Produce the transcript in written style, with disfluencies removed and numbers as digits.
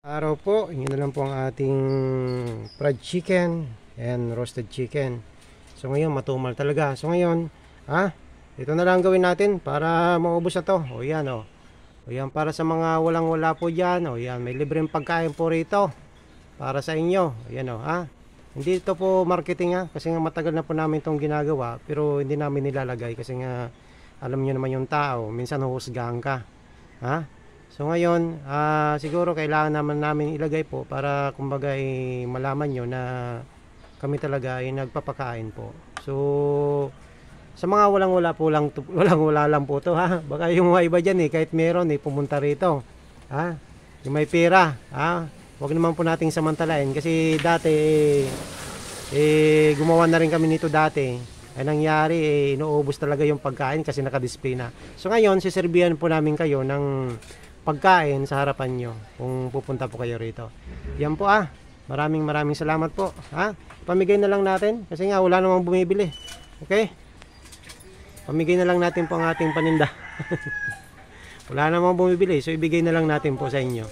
Araw po, yun na lang po ang ating fried chicken and roasted chicken. So ngayon matumal talaga. So ngayon, ito na lang gawin natin para maubos na to. O yan o. O yan, para sa mga walang wala po dyan. O yan, may libreng pagkain po rito para sa inyo. O yan o Hindi ito po marketing kasi nga matagal na po namin itong ginagawa, pero hindi namin nilalagay kasi nga alam niyo naman yung tao, minsan huhusgahan ka. So ngayon, siguro kailangan namin ilagay po para kumbaga malaman nyo na kami talaga ay nagpapakain po. So sa mga walang wala lang po to Baka yung mga iba dyan kahit meron pumunta rito. Yung may pera, Huwag naman po nating samantalain kasi dati gumawa na rin kami nito dati. Ay nangyari inuubos talaga yung pagkain kasi nakadisplay na. So ngayon, siserbihan po namin kayo ng pagkain sa harapan nyo kung pupunta po kayo rito. Yan po maraming salamat po. Pamigay na lang natin kasi nga wala namang bumibili. Okay? Pamigay na lang natin po ang ating paninda. Wala namang bumibili, so ibigay na lang natin po sa inyo.